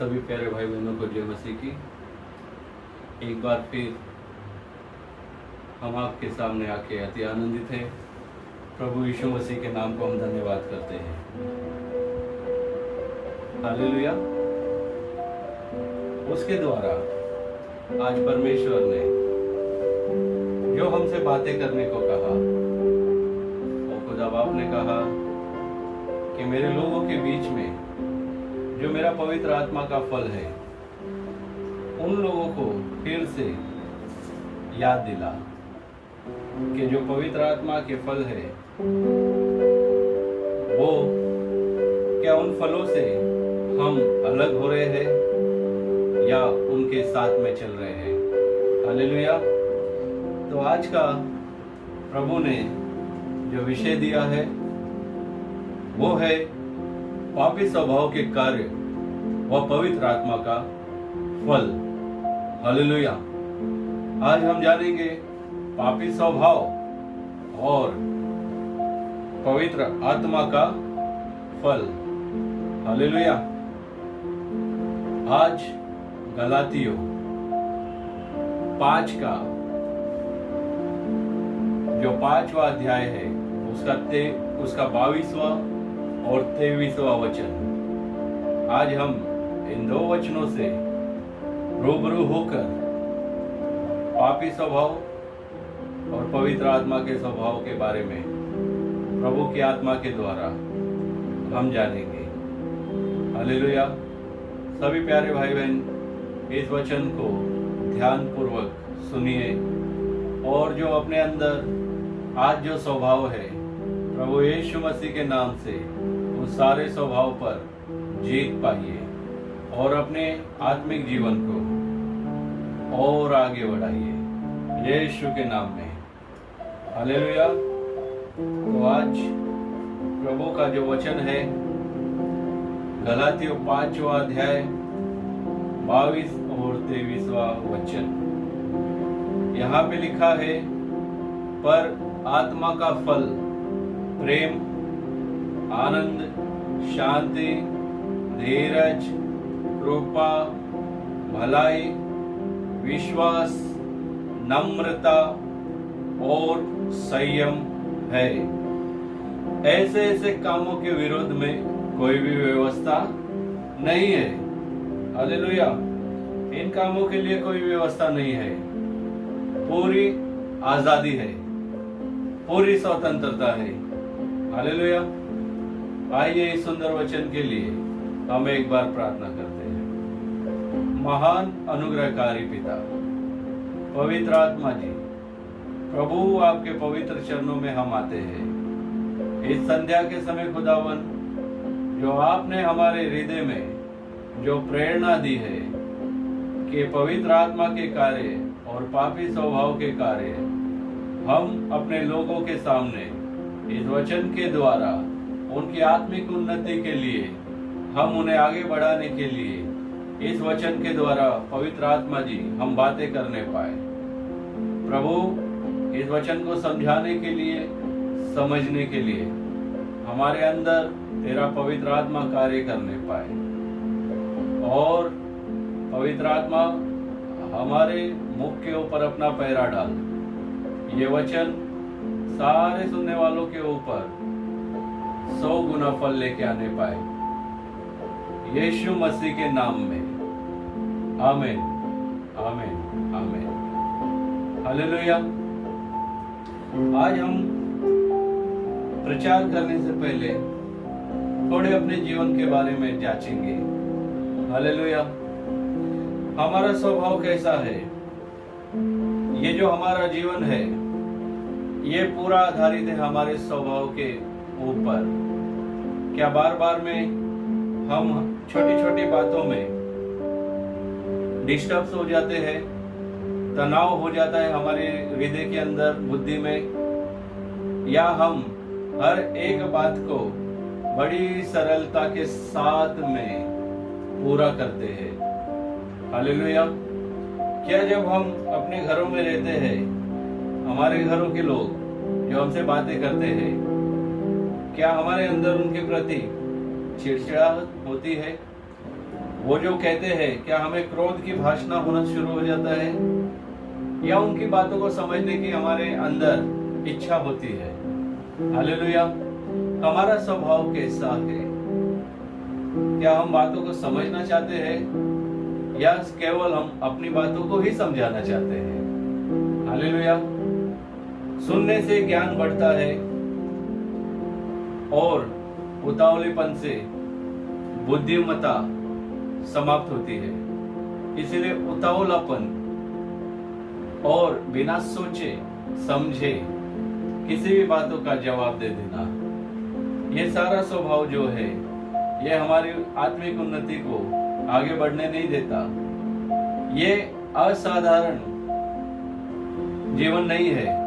सभी प्यारे भाई बहनों को जय मसीह की। एक बार फिर हम आपके सामने आके अति आनंदित हैं। प्रभु यीशु मसीह के नाम को हम धन्यवाद करते हैं। हालेलुया। उसके द्वारा आज परमेश्वर ने जो हमसे बातें करने को कहा, वो खुद अब आपने कहा कि मेरे लोगों के बीच में जो मेरा पवित्र आत्मा का फल है, उन लोगों को फिर से याद दिला कि जो पवित्र आत्मा के फल है, वो क्या उन फलों से हम अलग हो रहे हैं या उनके साथ में चल रहे हैं। हालेलुया। तो आज का प्रभु ने जो विषय दिया है वो है पापी स्वभाव के कार्य व पवित्र आत्मा का फल। हालेलुया। आज हम जानेंगे पापी स्वभाव और पवित्र आत्मा का फल। हालेलुया। आज गलातियों 5 का जो 5वां अध्याय है उसका 22वां और 23वां वचन, आज हम इन 2 वचनों से रूबरू होकर पापी स्वभाव और पवित्र आत्मा के स्वभाव के बारे में प्रभु की आत्मा के द्वारा हम जानेंगे। हालेलुया। सभी प्यारे भाई बहन इस वचन को ध्यान पूर्वक सुनिए और जो अपने अंदर आज जो स्वभाव है, प्रभु यीशु मसीह के नाम से उस सारे स्वभाव पर जीत पाइए और अपने आत्मिक जीवन को और आगे बढ़ाइए यीशु के नाम में। हालेलुया। तो आज प्रभु का जो वचन है गलातियों 5वां अध्याय 22 और 23वां वचन, यहाँ पे लिखा है, पर आत्मा का फल प्रेम, आनंद, शांति, धीरज, कृपा, भलाई, विश्वास, नम्रता और संयम है। ऐसे ऐसे कामों के विरोध में कोई भी व्यवस्था नहीं है। हालेलुया। इन कामों के लिए कोई व्यवस्था नहीं है। पूरी आजादी है, पूरी स्वतंत्रता है। हालेलुया। आइए इस सुंदर वचन के लिए हम एक बार प्रार्थना करते हैं। महान अनुग्रहकारी पिता, पवित्र आत्मा जी, प्रभु आपके पवित्र चरणों में हम आते हैं इस संध्या के समय। खुदावन, जो आपने हमारे हृदय में जो प्रेरणा दी है कि पवित्र आत्मा के कार्य और पापी स्वभाव के कार्य हम अपने लोगों के सामने इस वचन के द्वारा उनकी आत्मिक उन्नति के लिए, हम उन्हें आगे बढ़ाने के लिए इस वचन के द्वारा पवित्र आत्मा जी हम बातें करने पाए। प्रभु, इस वचन को समझाने के लिए, समझने के लिए हमारे अंदर तेरा पवित्र आत्मा कार्य करने पाए और पवित्र आत्मा हमारे मुख के ऊपर अपना पैरा डाल, ये वचन सारे सुनने वालों के ऊपर 100 गुना फल लेके आने पाए यीशु मसीह के नाम में। आमीन, आमीन, आमीन। हालेलुया। आज हम प्रचार करने से पहले थोड़े अपने जीवन के बारे में जांचेंगे। हालेलुया। हमारा स्वभाव कैसा है? ये जो हमारा जीवन है, ये पूरा आधारित है हमारे स्वभाव के ऊपर। क्या बार बार में हम छोटी छोटी बातों में डिस्टर्ब हो जाते हैं, तनाव हो जाता है हमारे हृदय के अंदर, बुद्धि में, या हम हर एक बात को बड़ी सरलता के साथ में पूरा करते हैं। हालेलुया। क्या जब हम अपने घरों में रहते हैं, हमारे घरों के लोग जो हमसे बातें करते हैं, क्या हमारे अंदर उनके प्रति चिड़चिड़ाहट होती है? वो जो कहते हैं, क्या हमें क्रोध की भाषा होना शुरू हो जाता है, या उनकी बातों को समझने की हमारे अंदर इच्छा होती है? हालेलुया। हमारा स्वभाव कैसा है? क्या हम बातों को समझना चाहते हैं, या केवल हम अपनी बातों को ही समझाना चाहते हैं? हालेलुया। सुनने से ज्ञान बढ़ता है और उतावलेपन से बुद्धिमत्ता समाप्त होती है। इसीलिए उतावलापन और बिना सोचे समझे किसी भी बातों का जवाब दे देना, ये सारा स्वभाव जो है, ये हमारी आत्मिक उन्नति को आगे बढ़ने नहीं देता। ये असाधारण जीवन नहीं है।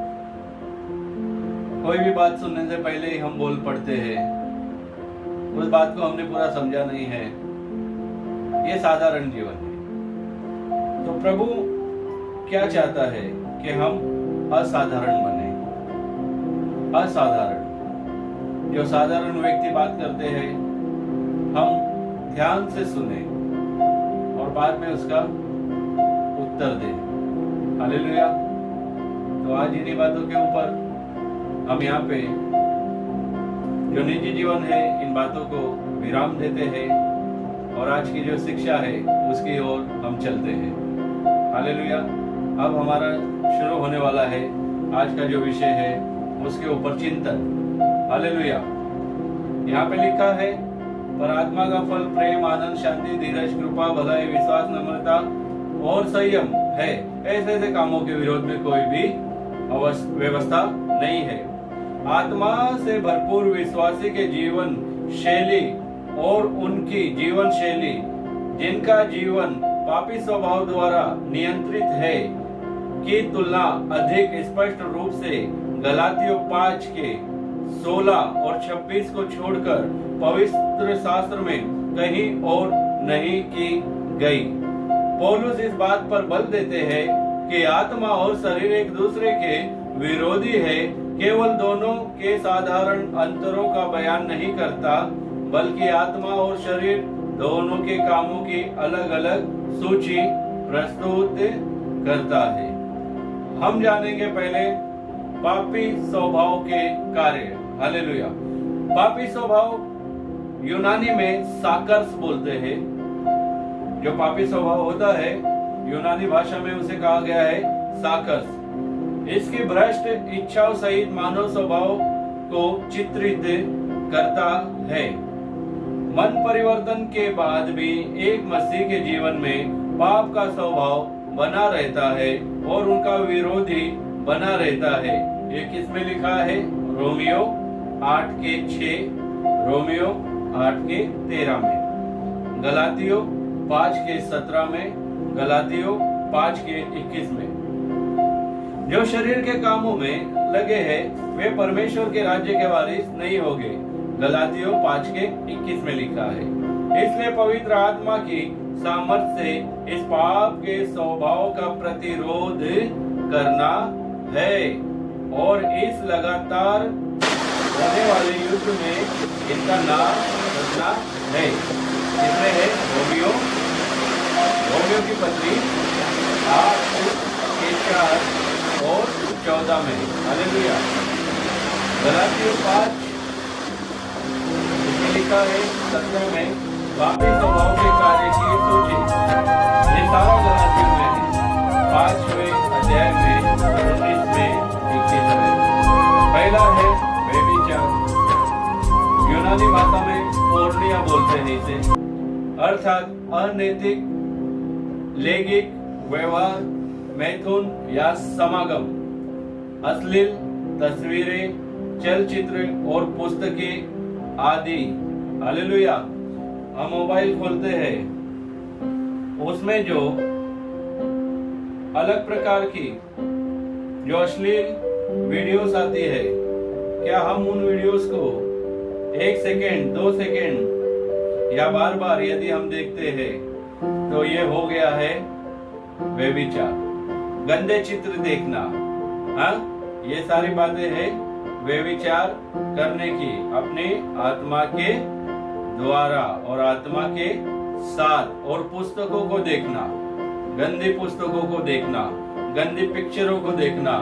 कोई भी बात सुनने से पहले ही हम बोल पड़ते हैं, उस बात को हमने पूरा समझा नहीं है, ये साधारण जीवन है। तो प्रभु क्या चाहता है कि हम असाधारण बने। असाधारण, जो साधारण व्यक्ति बात करते हैं, हम ध्यान से सुने और बाद में उसका उत्तर दें। हालेलुया। तो आज इन्हीं बातों के ऊपर हम यहाँ पे जो निजी जीवन है, इन बातों को विराम देते हैं और आज की जो शिक्षा है उसकी ओर हम चलते हैं। हालेलुया। अब हमारा शुरू होने वाला है आज का जो विषय है उसके ऊपर चिंतन। हालेलुया। यहाँ पे लिखा है, पर आत्मा का फल प्रेम, आनंद, शांति, धीरज, कृपा, भलाई, विश्वास, नम्रता और संयम है। ऐसे ऐसे कामों के विरोध में कोई भी व्यवस्था नहीं है। आत्मा से भरपूर विश्वासी के जीवन शैली और उनकी जीवन शैली, जिनका जीवन पापी स्वभाव द्वारा नियंत्रित है, की तुलना अधिक स्पष्ट रूप से गलातियों 5 के 16 और 26 को छोड़कर पवित्र शास्त्र में कहीं और नहीं की गई। पौलुस इस बात पर बल देते हैं कि आत्मा और शरीर एक दूसरे के विरोधी है। केवल दोनों के साधारण अंतरों का बयान नहीं करता, बल्कि आत्मा और शरीर दोनों के कामों की अलग अलग सूची प्रस्तुत करता है। हम जानेंगे पहले पापी स्वभाव के कार्य। हालेलुया। पापी स्वभाव यूनानी में साकर्स बोलते हैं। जो पापी स्वभाव होता है, यूनानी भाषा में उसे कहा गया है साकर्स। इसकी भ्रष्ट इच्छाओं सहित मानव स्वभाव को चित्रित करता है। मन परिवर्तन के बाद भी एक मसीह के जीवन में पाप का स्वभाव बना रहता है और उनका विरोधी बना रहता है। ये किसमें लिखा है? रोमियो 8 के 6, रोमियो 8 के 13 में, गलातियों 5 के 17 में, गलातियों 5 के 21 में। जो शरीर के कामों में लगे हैं वे परमेश्वर के राज्य के वारिस नहीं होंगे। गलातियों 5 के 21 में लिखा है। इसलिए पवित्र आत्मा की सामर्थ्य से इस पाप के स्वभाव का प्रतिरोध करना है और इस लगातार होने वाले युद्ध में इनका नाम रखना है। इसमें है रोमियो की पत्री 8 के 4 और 14 में। हालेलुया। गलातियों 5 इसमें लिखा है 17 में, पापी स्वभाव के कार्य की सूची। ये सारा गलातियों में है, 5वें अध्याय में 19 में 21 में। पहला है व्यभिचार। यूनानी भाषा में पोर्निया बोलते हैं इसे, अर्थात अनैतिक लैंगिक व्यवहार, मैथुन या समागम, अश्लील तस्वीरें, चलचित्र और पुस्तकें आदि। हालेलुया। हम मोबाइल खोलते हैं, उसमें जो अलग प्रकार की जो अश्लील वीडियोस आती है, क्या हम उन वीडियोस को 1 सेकेंड 2 सेकेंड या बार बार यदि हम देखते हैं तो ये हो गया है व्यभिचार। गंदे चित्र देखना, हाँ, ये सारी बातें हैं व्यभिचार करने की अपनी आत्मा के द्वारा और आत्मा के 7 और पुस्तकों को देखना, गंदी पुस्तकों को देखना, गंदी पिक्चरों को देखना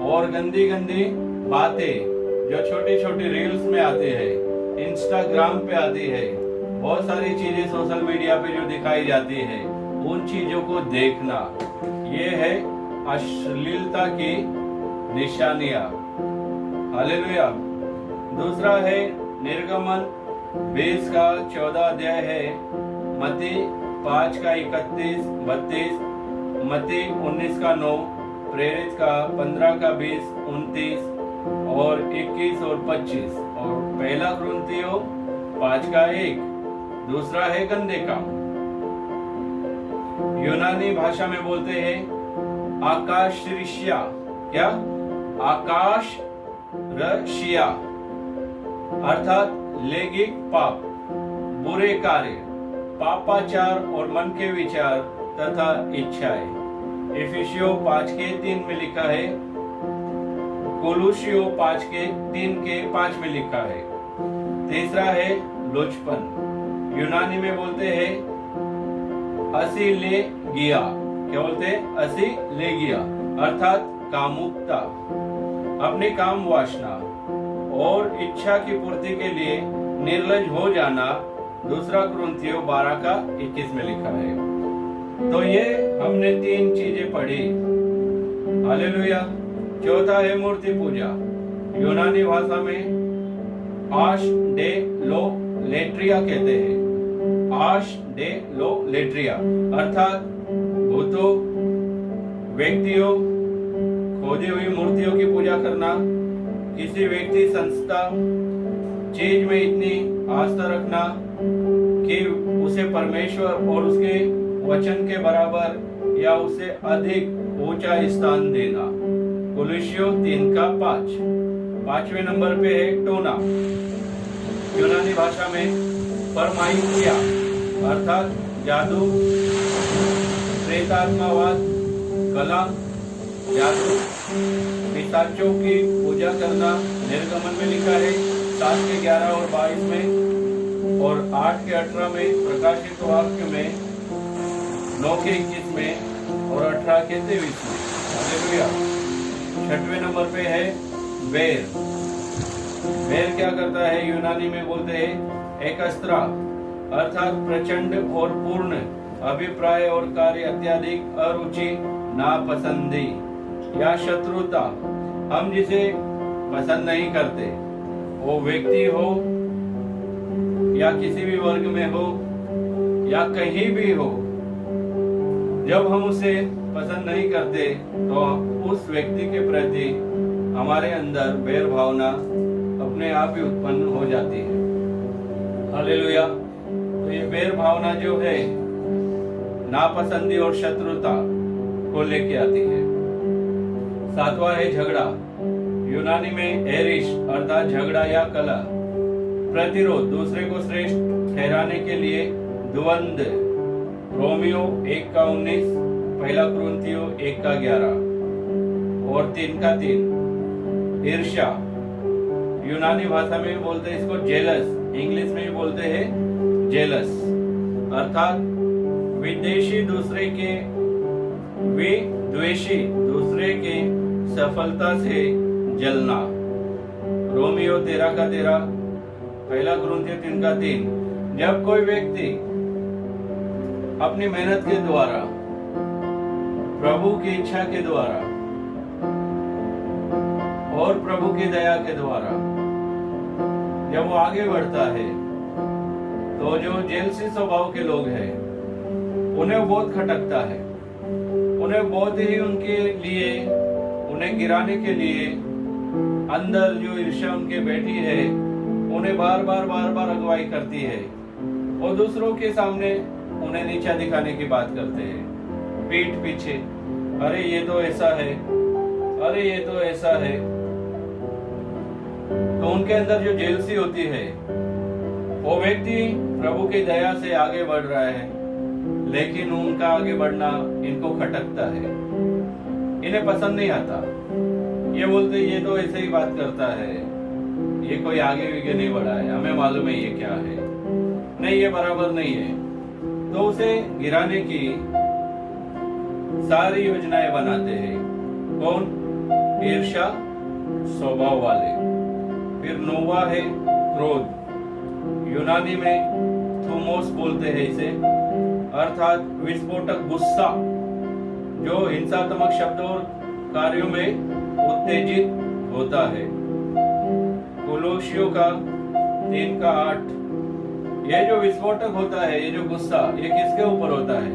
और गंदी गंदी बातें जो छोटी छोटी रील्स में आती है, इंस्टाग्राम पे आती है, बहुत सारी चीजें सोशल मीडिया पे जो दिखाई जाती है, उन चीजों को देखना, ये है अश्लीलता की निशानियां। हालेलुया। दूसरा है निर्गमन 20 का 14 अध्याय है, मत्ती 5 का 31-32, मत्ती 19 का 9, प्रेरित का 15 का 20-29 और 21 और 25 और पहला कुरिन्थियों 5 का 1। दूसरा है गंदे काम। यूनानी भाषा में बोलते हैं आकाश ऋषिया, क्या? आकाश रशिया, अर्थात लैंगिक पाप, बुरे कार्य, पापाचार और मन के विचार तथा इच्छाएं। इफिसियों 5 के 3 में लिखा है, कोलोसियों 5 के 3 के 5 में लिखा है। तीसरा है लुचपन, यूनानी में बोलते हैं असिलेगिया, क्या बोलते हैं? असिलेगिया, अर्थात कामुकता, अपनी काम वासना और इच्छा की पूर्ति के लिए निर्लज हो जाना। दूसरा कुरिन्थियों 12 का 21 में लिखा है। तो ये हमने 3 चीजें पढ़ी। हालेलुया। चौथा है मूर्ति पूजा, यूनानी भाषा में आश डे लो लेट्रिया कहते हैं। आश डे लो लेट्रिया, अर्थात भूतों, व्यक्तियों, खोदी हुई मूर्तियों की पूजा करना, किसी व्यक्ति, संस्था, चीज में इतनी आस्था रखना कि उसे परमेश्वर और उसके वचन के बराबर या उससे अधिक ऊंचा स्थान देना। कोलोसियों 3 का 5। 5वें नंबर पे है टोना, यूनानी भाषा में परमाइकिया, अर्थात जादू, प्रेतात्मावाद, कला, जादू, पिशाचों की पूजा करना। निर्गमन में लिखा है 7 के 11 और 22 में और 8 के 18 में, प्रकाशित वाक्य में 9 के 21 में और 18 के 23 में। हालेलुया। 6वें नंबर पे है बेर। बेर क्या करता है? यूनानी में बोलते हैं एकस्त्रा, अर्थात प्रचंड और पूर्ण अभिप्राय और कार्य, अत्यधिक अरुचि, नापसंदी या शत्रुता। हम जिसे पसंद नहीं करते, वो व्यक्ति हो या किसी भी वर्ग में हो या कहीं भी हो, जब हम उसे पसंद नहीं करते तो उस व्यक्ति के प्रति हमारे अंदर बैर भावना अपने आप ही उत्पन्न हो जाती है। हालेलुया। तो ये बैर भावना जो है नापसंदी और शत्रुता को लेके आती है। 7वां है झगड़ा, यूनानी में एरिश, अर्थात झगड़ा या कला, प्रतिरोध, दूसरे को श्रेष्ठ ठहराने के लिए द्वंद्व। रोमियो 1 का 19, पहला कुरिन्थियों 1 का 11 और 3 का 3। ईर्ष्या, यूनानी भाषा में बोलते हैं इसको जेलस, इंग्लिश में भी बोलते हैं जेलस, अर्थात विद्वेषी, विद्वेषी दूसरे के सफलता से जलना। रोमियो 13 का 13, पहला कुरिन्थियों 3 का 3। जब कोई व्यक्ति अपनी मेहनत के द्वारा, प्रभु की इच्छा के द्वारा और प्रभु की दया के द्वारा जब वो आगे बढ़ता है, तो जो जेलसी स्वभाव के लोग हैं उन्हें बहुत खटकता है, उन्हें बहुत ही उनके लिए, उन्हें गिराने के लिए अंदर जो ईर्ष्या उनके बैठी है, उन्हें बार बार अगुवाई करती है और दूसरों के सामने उन्हें नीचा दिखाने की बात करते हैं पीठ पीछे। अरे ये तो ऐसा है, अरे ये तो ऐसा है। तो उनके अंदर जो जेलसी होती है, वो व्यक्ति प्रभु की दया से आगे बढ़ रहा है, लेकिन उनका आगे बढ़ना इनको खटकता है, इन्हें पसंद नहीं आता। ये बोलते ये तो ऐसे ही बात करता है, ये कोई आगे नहीं बढ़ा है, हमें मालूम है ये क्या है, नहीं ये बराबर नहीं है। तो उसे गिराने की सारी योजनाएं बनाते हैं। कौन? ईर्ष्या स्वभाव वाले। फिर नोवा है क्रोध, यूनानी में थूमोस बोलते हैं इसे, अर्थात विस्फोटक गुस्सा जो हिंसात्मक शब्दों और कार्यों में उत्तेजित होता है। कोलोसियों का 3:8, ये जो विस्फोटक होता है, ये जो गुस्सा, ये किसके ऊपर होता है?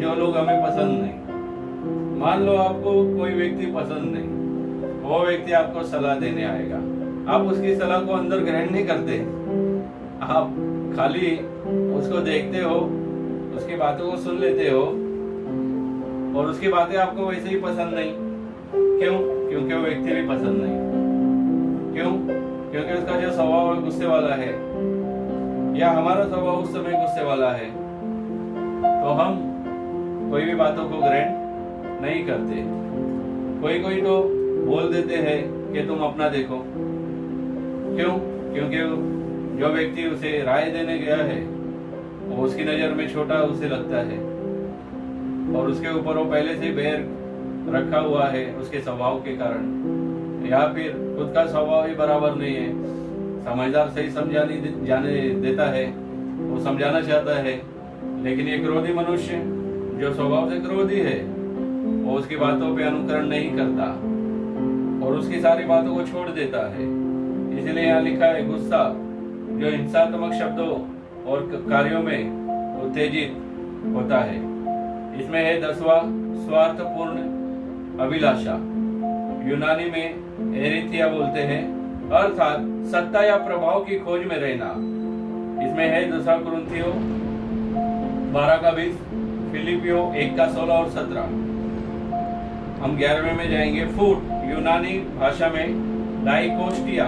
जो लोग हमें पसंद नहीं। मान लो आपको कोई व्यक्ति पसंद नहीं, वो व्यक्ति आपको सलाह देने आएगा, आप उसकी सलाह को अंदर ग्रहण नहीं करते, आप खाली उसको देखते हो, उसकी बातों को सुन लेते हो और उसकी बातें आपको वैसे ही पसंद नहीं। क्यों? क्योंकि वो व्यक्ति भी पसंद नहीं। क्यों? क्योंकि उसका जो स्वभाव गुस्से वाला है, या हमारा स्वभाव उस समय गुस्से वाला है, तो हम कोई भी बातों को ग्रहण नहीं करते। कोई तो बोल देते हैं कि तुम अपना देखो। क्यों? क्योंकि जो व्यक्ति उसे राय देने गया है वो उसकी नजर में छोटा उसे लगता है और उसके ऊपर वो पहले से बैर रखा हुआ है उसके स्वभाव के कारण, या फिर खुद का स्वभाव ही बराबर नहीं है। समझदार सही जाने देता है, वो समझाना चाहता है, लेकिन ये क्रोधी मनुष्य जो स्वभाव से क्रोधी है वो उसकी बातों पे अनुकरण नहीं करता और उसकी सारी बातों को छोड़ देता है। इसलिए यहाँ लिखा है गुस्सा जो हिंसात्मक शब्दों और कार्यों में उत्तेजित होता है। इसमें है 10वां स्वार्थपूर्ण अभिलाषा, यूनानी में एरिथिया बोलते हैं, अर्थात सत्ता या प्रभाव की खोज में रहना। इसमें है 2 कुरिन्थियों 12:20, फिलिपियों 1:16 और 17। हम 11वें में जाएंगे। फूट, यूनानी भाषा में डाइकोस्टिया,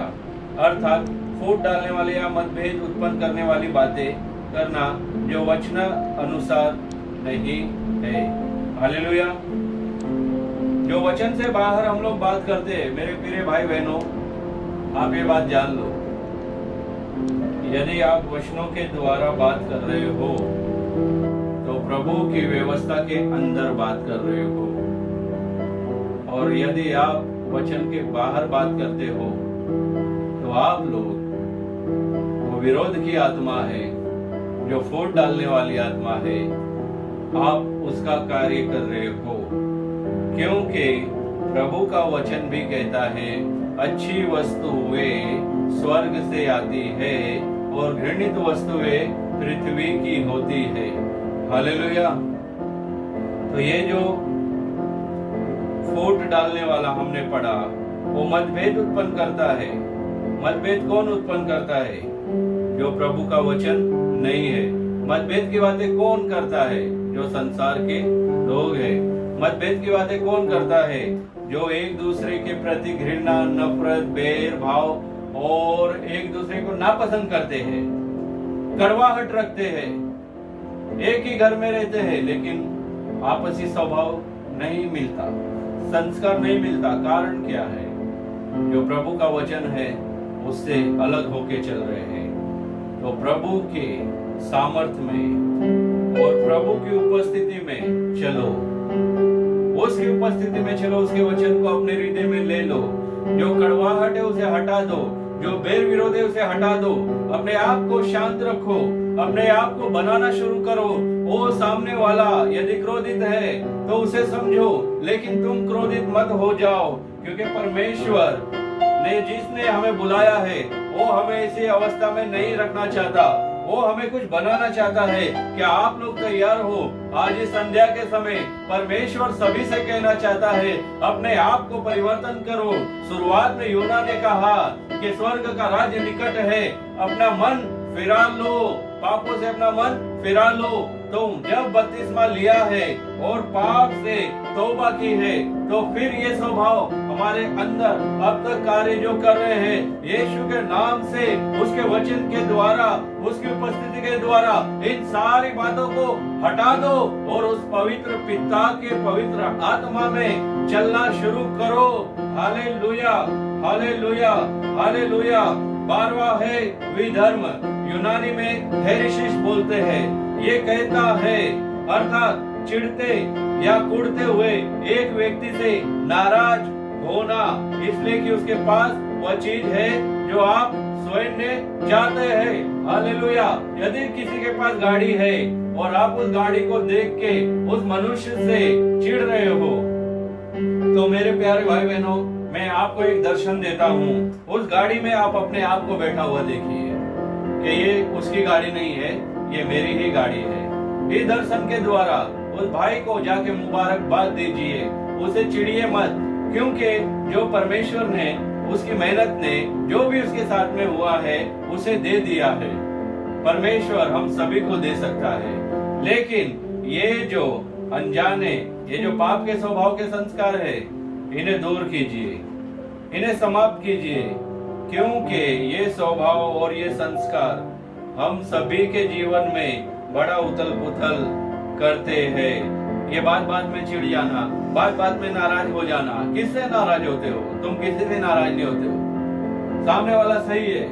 अर्थात फूट डालने वाले या मतभेद उत्पन्न करने वाली बातें करना जो वचन अनुसार नहीं है। हालेलुया। जो वचन से बाहर हम लोग बात करते हैं, मेरे प्रिय भाई बहनों, आप ये बात जान लो, यदि आप वचनों के द्वारा बात कर रहे हो तो प्रभु की व्यवस्था के अंदर बात कर रहे हो, और यदि आप वचन के बाहर बात करते हो तो आप लोग वो विरोध की आत्मा है, जो फूट डालने वाली आत्मा है, आप उसका कार्य कर रहे हो। क्योंकि प्रभु का वचन भी कहता है अच्छी वस्तुएं स्वर्ग से आती है और घृणित वस्तुएं पृथ्वी की होती है। हालेलुया। तो ये जो फूट डालने वाला हमने पढ़ा, वो मतभेद उत्पन्न करता है। मतभेद कौन उत्पन्न करता है? जो प्रभु का वचन नहीं है। मतभेद की बातें कौन करता है? जो संसार के लोग हैं। मतभेद की बातें कौन करता है? जो एक दूसरे के प्रति घृणा, नफरत, बैर भाव और एक दूसरे को नापसंद करते हैं, कड़वाहट रखते हैं, एक ही घर में रहते हैं लेकिन आपसी स्वभाव नहीं मिलता, संस्कार नहीं मिलता। कारण क्या है? जो प्रभु का वचन है उससे अलग होके चल रहे हैं। तो प्रभु के सामर्थ में और प्रभु की उपस्थिति में चलो, उसकी उपस्थिति में चलो, उसके वचन को अपने हृदय में ले लो। जो कड़वाहट है उसे हटा दो, जो बैर विरोध है उसे हटा दो, अपने आप को शांत रखो, अपने आप को बनाना शुरू करो। वो सामने वाला यदि क्रोधित है तो उसे समझो, लेकिन तुम क्रोधित मत हो जाओ, क्योंकि परमेश्वर ने जिसने हमें बुलाया है वो हमें ऐसी अवस्था में नहीं रखना चाहता, वो हमें कुछ बनाना चाहता है। क्या आप लोग तैयार हो? आज इस संध्या के समय परमेश्वर सभी से कहना चाहता है, अपने आप को परिवर्तन करो। शुरुआत में यूना ने कहा कि स्वर्ग का राज्य निकट है, अपना मन फिरा लो, पापों से अपना मन फिरा लो। तुम जब बपतिस्मा लिया है और पाप से तौबा की है, तो फिर ये स्वभाव हमारे अंदर अब तक कार्य जो कर रहे हैं, यीशु के नाम से, उसके वचन के द्वारा, उसकी उपस्थिति के द्वारा, इन सारी बातों को हटा दो और उस पवित्र पिता के पवित्र आत्मा में चलना शुरू करो। Hallelujah, hallelujah, hallelujah. 12वां है विधर्म, यूनानी में हेरेसिस बोलते हैं, ये कहता है, अर्थात चिढ़ते या कुढ़ते हुए एक व्यक्ति से नाराज होना, इसलिए कि उसके पास वह चीज है जो आप स्वयं ने चाहते हैं। हालेलुया। यदि किसी के पास गाड़ी है और आप उस गाड़ी को देख के उस मनुष्य से चिढ़ रहे हो, तो मेरे प्यारे भाई बहनों, मैं आपको एक दर्शन देता हूँ। उस गाड़ी में आप अपने आप को बैठा हुआ देखिए कि ये उसकी गाड़ी नहीं है, ये मेरी ही गाड़ी है। इस दर्शन के द्वारा उस भाई को जाके मुबारकबाद दीजिए, उसे चिढ़िए मत, क्योंकि जो परमेश्वर ने उसकी मेहनत ने जो भी उसके साथ में हुआ है उसे दे दिया है। परमेश्वर हम सभी को दे सकता है, लेकिन ये जो अनजाने, ये जो पाप के स्वभाव के संस्कार है, इन्हें दूर कीजिए, इन्हें समाप्त कीजिए, क्योंकि ये स्वभाव और ये संस्कार हम सभी के जीवन में बड़ा उथल पुथल करते हैं। ये बात बात में चिढ़ जाना, बात बात में नाराज हो जाना। किससे नाराज होते हो? तुम किसी से नाराज नहीं होते हो। सामने वाला सही है,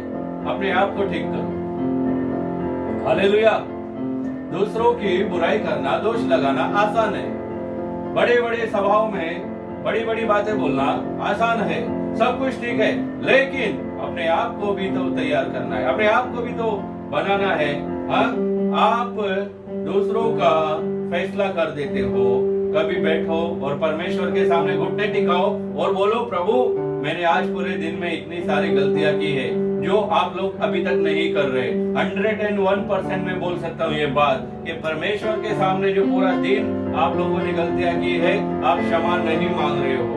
अपने आप को ठीक करो। हालेलुया। दूसरों की बुराई करना, दोष लगाना आसान है। बड़े बड़े सभाओं में बड़ी बड़ी बातें बोलना आसान है, सब कुछ ठीक है, लेकिन अपने आप को भी तो तैयार करना है, अपने आप को भी तो बनाना है। हाँ, आप दूसरों का फैसला कर देते हो। कभी बैठो और परमेश्वर के सामने घुटने टिकाओ और बोलो, प्रभु मैंने आज पूरे दिन में इतनी सारी गलतियां की है जो आप लोग अभी तक नहीं कर रहे। 101% में बोल सकता हूँ ये बात कि परमेश्वर के सामने जो पूरा दिन आप लोगों ने गलतियां की है, आप क्षमा नहीं मांग रहे हो,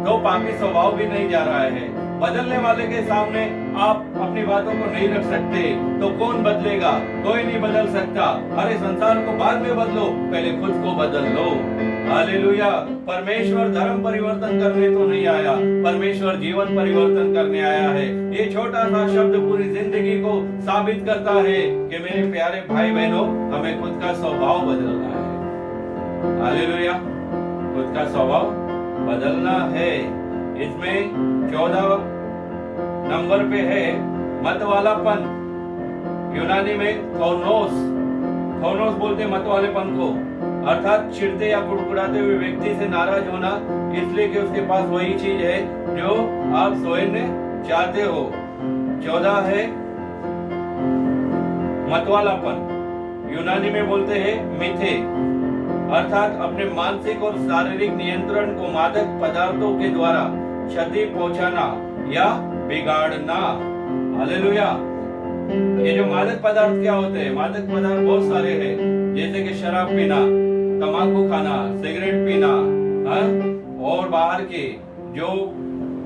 तो पापी स्वभाव भी नहीं जा रहा है। बदलने वाले के सामने आप अपनी बातों को नहीं रख सकते, तो कौन बदलेगा? कोई नहीं बदल सकता। अरे संसार को बाद में बदलो, पहले खुद को बदल लो। हालेलुया। परमेश्वर धर्म परिवर्तन करने तो नहीं आया, परमेश्वर जीवन परिवर्तन करने आया है। ये छोटा सा शब्द पूरी जिंदगी को साबित करता है कि मेरे प्यारे भाई बहनों, हमें खुद का स्वभाव बदलना है। हालेलुया। खुद का स्वभाव बदलना है। इसमें 14 नंबर पे है मतवालापन। यूनानी में थोनोस, थोनोस बोलते मतवालेपन को, अर्थात चिढ़ते या कुड़कुड़ाते हुए व्यक्ति से नाराज होना, इसलिए कि उसके पास वही चीज है जो आप स्वयं चाहते हो। 14 है मतवालापन। यूनानी में बोलते हैं मिथे, अर्थात अपने मानसिक और शारीरिक नियंत्रण को मादक पदार्थों के द्वारा क्षति पहुंचाना या बिगाड़ना। हालेलुया। ये जो मादक पदार्थ क्या होते हैं? मादक पदार्थ बहुत सारे हैं, जैसे कि शराब पीना, तंबाकू खाना, सिगरेट पीना, और बाहर के जो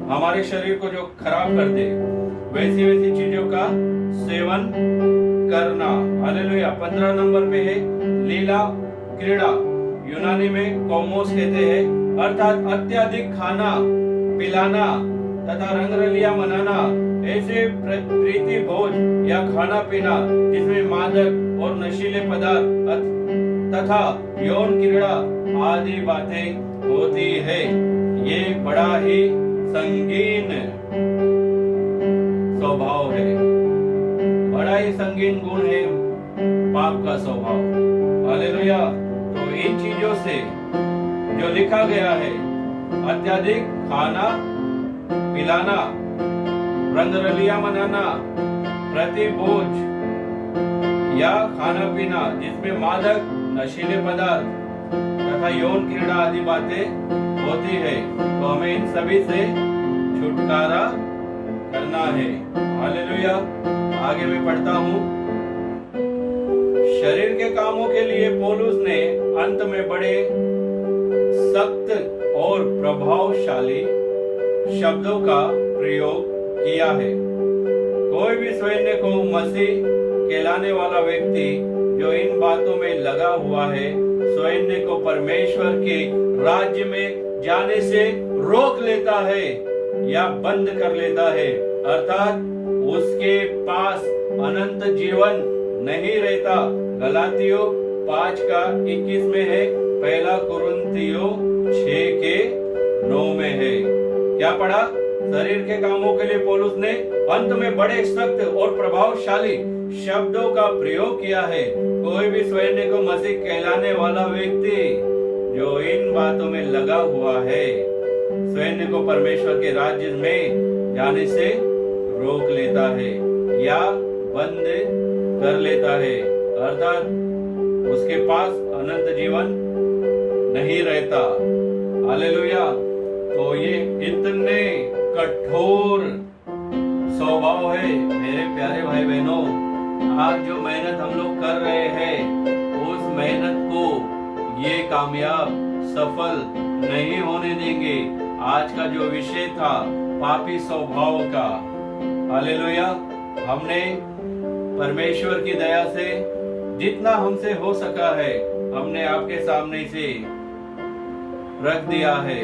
हमारे शरीर को जो खराब कर दे, वैसी वैसी चीजों का सेवन करना। हालेलुया। 15 नंबर पे है लीला क्रीड़ा। यूनानी में कॉमोस कहते हैं, अर्थात अत्यधिक खाना पिलाना तथा रंगरलियां मनाना, ऐसे प्रीति भोज या खाना पीना जिसमें मादक और नशीले पदार्थ तथा यौन क्रीड़ा आदि बातें होती है। ये बड़ा ही संगीन स्वभाव है, बड़ा ही संगीन गुण है पाप का स्वभाव। हालेलुया। तो इन चीजों से जो लिखा गया है, अत्यधिक खाना पिलाना, रंगरलियां मनाना, प्रतिभोज या खाना पीना जिसमें मादक, नशीले पदार्थ तथा यौन क्रीड़ा आदि बातें होती है, तो हमें इन सभी से छुटकारा करना है। हालेलुया। आगे मैं पढ़ता हूँ। शरीर के कामों के लिए पौलुस ने अंत में बड़े सख्त और प्रभावशाली शब्दों का प्रयोग किया है। कोई भी स्वयं को मसीह कहलाने वाला व्यक्ति जो इन बातों में लगा हुआ है, स्वयं को परमेश्वर के राज्य में जाने से रोक लेता है या बंद कर लेता है, अर्थात उसके पास अनंत जीवन नहीं रहता। गलातियों 5:21 में है, 1 कुरिन्थियों 6:9 में है। क्या पढ़ा? शरीर के कामों के लिए पौलुस ने अंत में बड़े सख्त और प्रभावशाली शब्दों का प्रयोग किया है। कोई भी स्वयं को मसीह कहलाने वाला व्यक्ति जो इन बातों में लगा हुआ है, स्वयं को परमेश्वर के राज्य में जाने से रोक लेता है या बंद कर लेता है, अर्थात उसके पास अनंत जीवन नहीं रहता। हालेलुया। तो ये इतने कठोर स्वभाव है मेरे प्यारे भाई बहनों। आज जो मेहनत हम लोग कर रहे हैं, उस मेहनत को ये कामयाब सफल नहीं होने देंगे। आज का जो विषय था पापी स्वभाव का, हालेलुया, हमने परमेश्वर की दया से जितना हमसे हो सका है हमने आपके सामने से रख दिया है,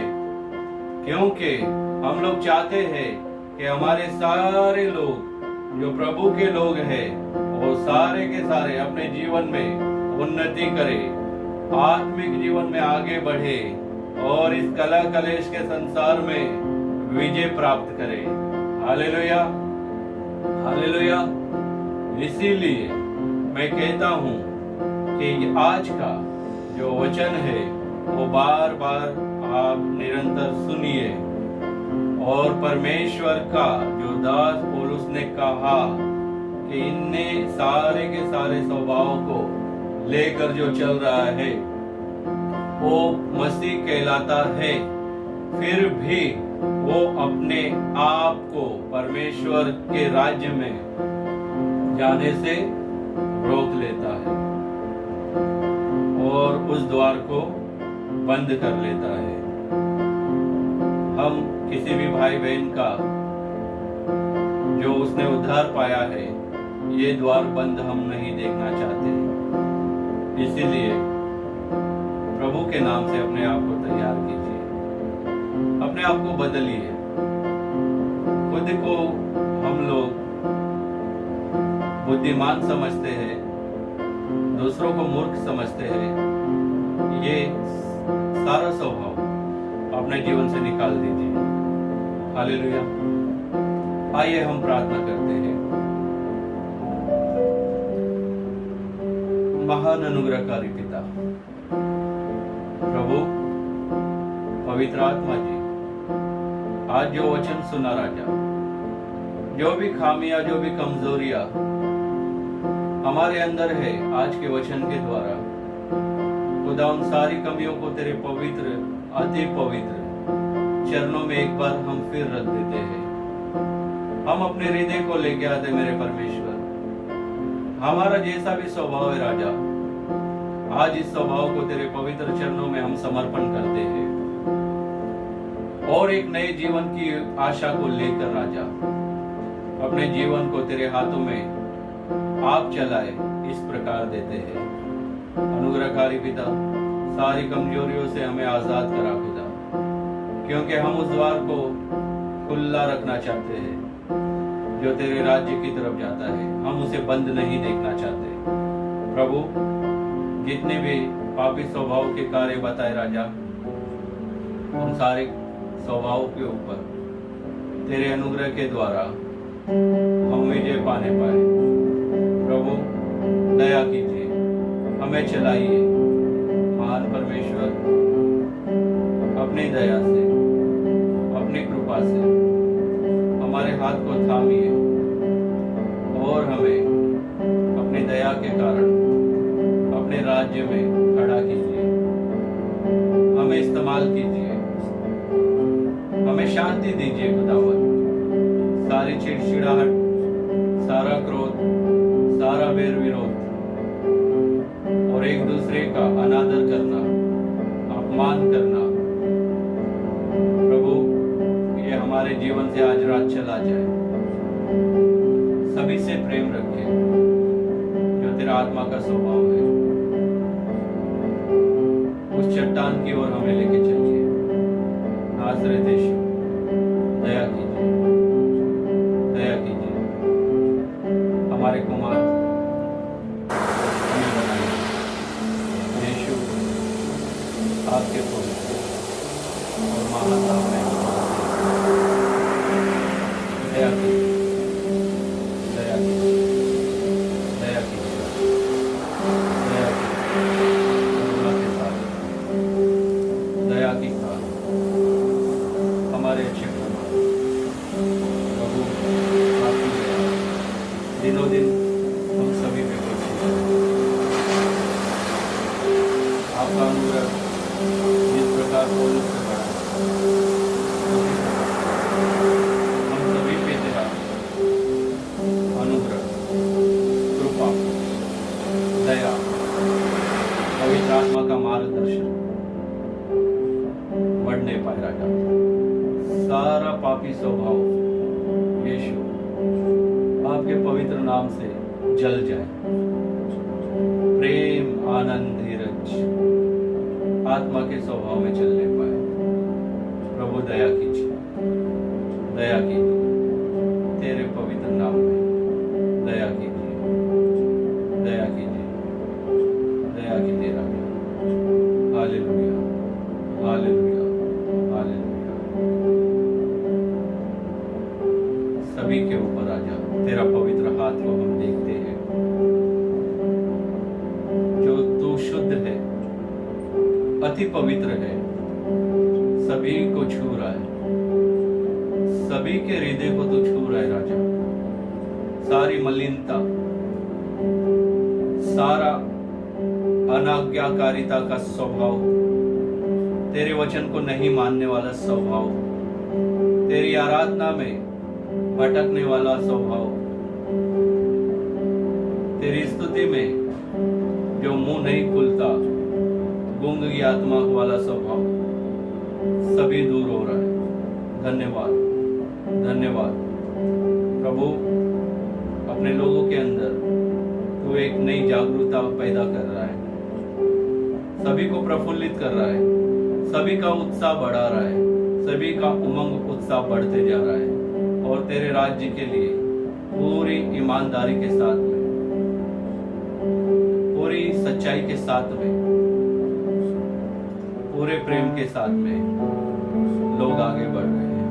क्योंकि हम लोग चाहते हैं कि हमारे सारे लोग जो प्रभु के लोग हैं वो सारे के सारे अपने जीवन में उन्नति करें, आत्मिक जीवन में आगे बढ़े और इस कला कलेश के संसार में विजय प्राप्त करें। Hallelujah, hallelujah. इसीलिए मैं कहता हूँ कि आज का जो वचन है वो बार बार आप निरंतर सुनिए और परमेश्वर का जो दास पौलुस ने कहा कि इनने सारे के सारे स्वभाव को लेकर जो चल रहा है वो मसीह कहलाता है, फिर भी वो अपने आप को परमेश्वर के राज्य में जाने से रोक लेता है और उस द्वार को बंद कर लेता है। हम किसी भी भाई बहन का जो उसने उद्धार पाया है, ये द्वार बंद हम नहीं देखना चाहते। इसीलिए प्रभु के नाम से अपने आप को तैयार कीजिए, अपने आप को बदलिए। खुद को हम लोग बुद्धिमान समझते हैं, दूसरों को मूर्ख समझते हैं। ये सारा स्वभाव अपने जीवन से निकाल दीजिए। हालेलुया। आइए हम प्रार्थना करते हैं। महान अनुग्रहकारी पिता प्रभु, पवित्र आत्मा जी, आज जो वचन सुना राजा, जो भी खामियां, जो भी कमजोरियां हमारे अंदर है, आज के वचन के द्वारा खुदा उन सारी कमियों को तेरे पवित्र, अति पवित्र चरणों में एक बार हम फिर रख देते हैं। हम अपने हृदय को लेके आते मेरे परमेश्वर। हमारा जैसा भी स्वभाव है राजा, आज इस स्वभाव को तेरे पवित्र चरणों में हम समर्पण करते हैं और एक नए जीवन की आशा को लेकर राजा अपने जीवन को तेरे हाथों में आप चलाए इस प्रकार देते हैं। अनुग्रहकारी पिता, सारी कमजोरियों से हमें आजाद करा खुदा, क्योंकि हम उस द्वार को खुला रखना चाहते हैं जो तेरे राज्य की तरफ जाता है। हम उसे बंद नहीं देखना चाहते प्रभु। जितने भी पापी स्वभाव के कार्य बताए राजा, उन सारे स्वभाव के ऊपर तेरे अनुग्रह के द्वारा हम विजय पाने पाए। प्रभु दया कीजिए, हमें चलाइए। महान परमेश्वर, अपनी दया से, अपनी कृपा से हमारे हाथ को थामिए और हमें अपनी दया के कारण अपने राज्य में खड़ा कीजिए। हमें इस्तेमाल कीजिए, हमें शांति दीजिए खुदावन। सारी चिड़चिड़ाहट, सारा क्रोध, सारा बैर विरोध और एक दूसरे का अनादर करना, अपमान करना, प्रभु ये हमारे जीवन से आज रात चला जाए। सभी से प्रेम रखे जो तेरा आत्मा का स्वभाव है। उस चट्टान की ओर हमें लेके चलिए। नासरत यीशु, दया कीजिए, दया कीजिए। हमारे कुमार यीशु आपके पवित्र और महान नाम में दिन हम सभी पे बरसे। आपका अनुग्रह जिस प्रकार पौलुस से बढ़ा, हम सभी पे तेरा अनुग्रह, कृपा, दया, पवित्र आत्मा का मार्गदर्शन बढ़ने पाए राजा। सारा पापी स्वभाव यीशु आपके पवित्र नाम से जल जाए। प्रेम, आनंद, धीरज आत्मा के स्वभाव में चलने पाए। प्रभु दया कीजिए, दया कीजिए, तेरे पवित्र नाम में दया कीजिए, दया कीजिए, दया कीजिए राजा। Hallelujah, hallelujah, hallelujah. सभी के ऊपर राजा तेरा पवित्र हाथ को हम देखते हैं। जो तू शुद्ध है, अति पवित्र है, सभी को छू रहा है, सभी के हृदय को तू छू रहा है राजा। सारी मलिनता, सारा अनाज्ञाकारिता का स्वभाव, तेरे वचन को नहीं मानने वाला स्वभाव, तेरी आराधना में भटकने वाला स्वभाव, तेरी स्तुति में जो मुंह नहीं खुलता, गूंग की आत्मा वाला स्वभाव, सभी दूर हो रहा है। धन्यवाद, धन्यवाद प्रभु। अपने लोगों के अंदर तू एक नई जागरूकता पैदा कर रहा है, सभी को प्रफुल्लित कर रहा है, सभी का उत्साह बढ़ा रहा है, सभी का उमंग उत्साह बढ़ते जा रहा है। और तेरे राज्य के लिए पूरी ईमानदारी के साथ में, पूरी सच्चाई के साथ में, पूरे प्रेम के साथ में लोग आगे बढ़ रहे हैं।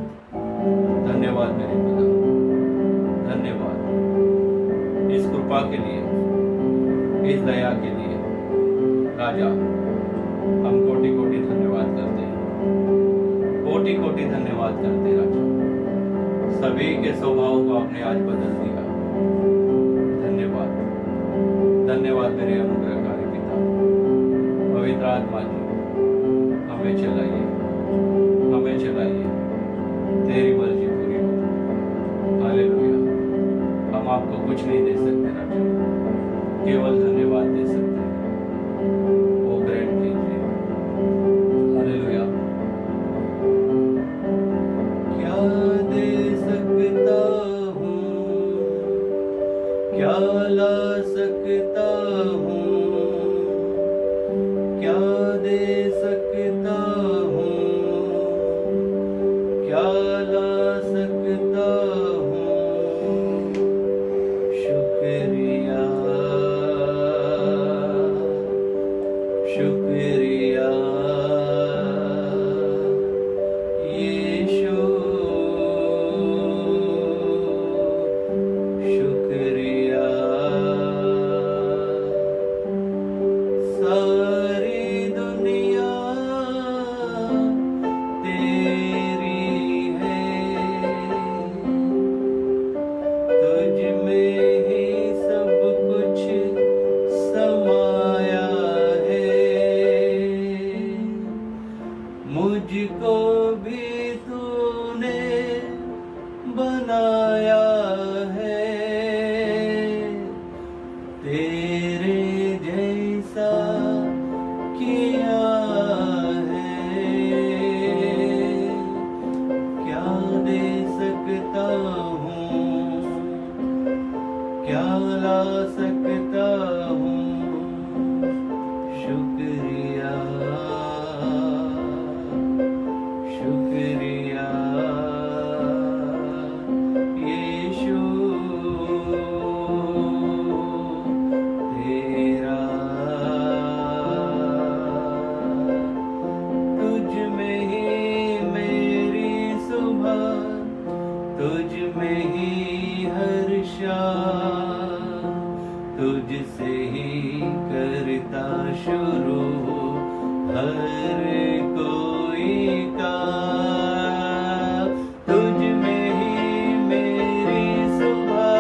धन्यवाद मेरे पिता, धन्यवाद इस कृपा के लिए, इस दया के लिए राजा। हम कोटि कोटि धन्यवाद करते हैं, कोटि कोटि धन्यवाद करते हैं राजा। सभी के स्वभाव को आपने आज बदल दिया। धन्यवाद, धन्यवाद मेरे अनुग्रहकारी पिता। पवित्र आत्मा जी हमें चलाइए, हमें चलाइए, तेरी मर्जी पूरी हो। हालेलुया। हम आपको कुछ नहीं दे सकते राजा, केवल धन्यवाद दे सकते हैं। वो ग्रैंड कीजिए। हालेलुया। क्या दे सकता हूँ, क्या ला सकता हूँ, क्या दे सकता हूँ, क्या ला सकता हूँ। शुक्रिया, शुक्रिया यीशु, शुक्रिया। सारी दुनिया तेरी है, तुझ में ही सब कुछ समाया है। मुझको भी तूने बनाया है, तेरे जैसा किया है। क्या दे सकता हूँ, क्या ला सकता हूँ। शुक्रिया, शुक्रिया यीशु तेरा। तुझ में ही मेरी सुबह, तुझ में ही हर शाम, तुझसे ही करता शुरू हर कोई काम। तुझ में ही मेरी सुबह,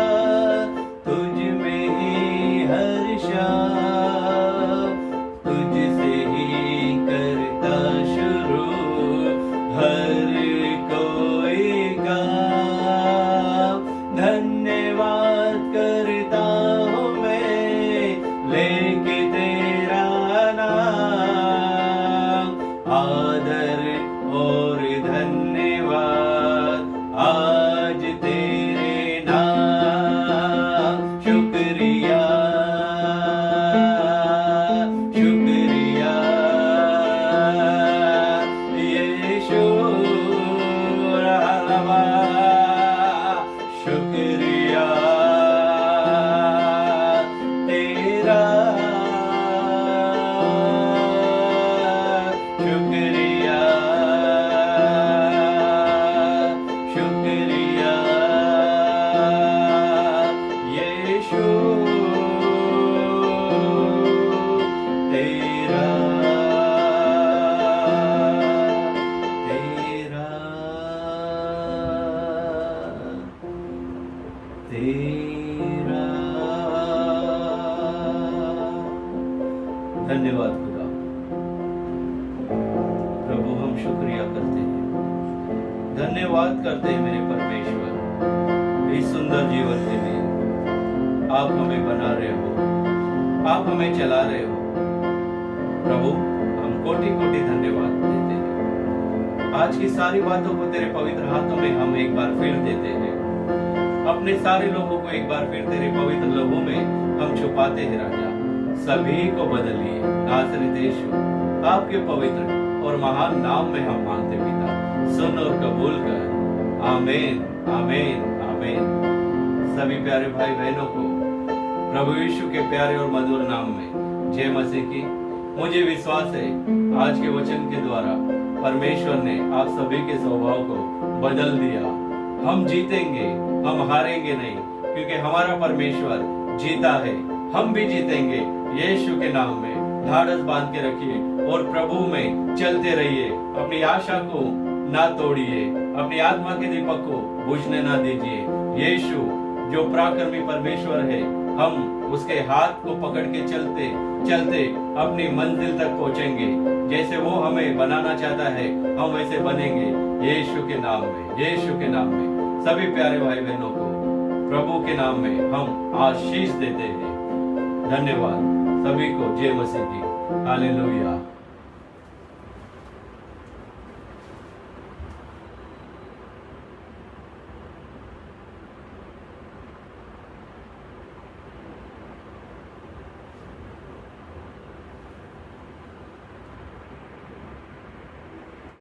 तुझ तेरा। धन्यवाद खुदा। प्रभु हम शुक्रिया करते हैं, धन्यवाद करते हैं मेरे परमेश्वर इस सुंदर जीवन के लिए। आप हमें बना रहे हो, आप हमें चला रहे हो। प्रभु हम कोटि कोटि धन्यवाद देते हैं। आज की सारी बातों को तेरे पवित्र हाथों में हम एक बार फिर देते हैं। अपने सारे लोगों को एक बार फिर तेरे पवित्र लोगों में हम छुपाते हैं राजा। सभी को बदलिए नासरीत यीशु, आपके पवित्र और महान नाम में हम मांगते पिता, सुन और कबूल कर। आमीन आमीन आमीन। सभी प्यारे भाई बहनों को प्रभु यीशु के प्यारे और मधुर नाम में जय मसीह की। मुझे विश्वास है आज के वचन के द्वारा परमेश्वर ने आप सभी के स्वभाव को बदल दिया। हम जीतेंगे, हम हारेंगे नहीं, क्योंकि हमारा परमेश्वर जीता है। हम भी जीतेंगे यीशु के नाम में। ढाढ़स बांध के रखिए और प्रभु में चलते रहिए। अपनी आशा को ना तोड़िए, अपनी आत्मा के दीपक को बुझने ना दीजिए। यीशु जो पराक्रमी परमेश्वर है, हम उसके हाथ को पकड़ के चलते चलते अपनी मंजिल तक पहुंचेंगे। जैसे वो हमें बनाना चाहता है हम वैसे बनेंगे यीशु के नाम में। यीशु के नाम में सभी प्यारे भाई बहनों को प्रभु के नाम में हम आशीष देते हैं। धन्यवाद। सभी को जय मसीह की। हालेलुया।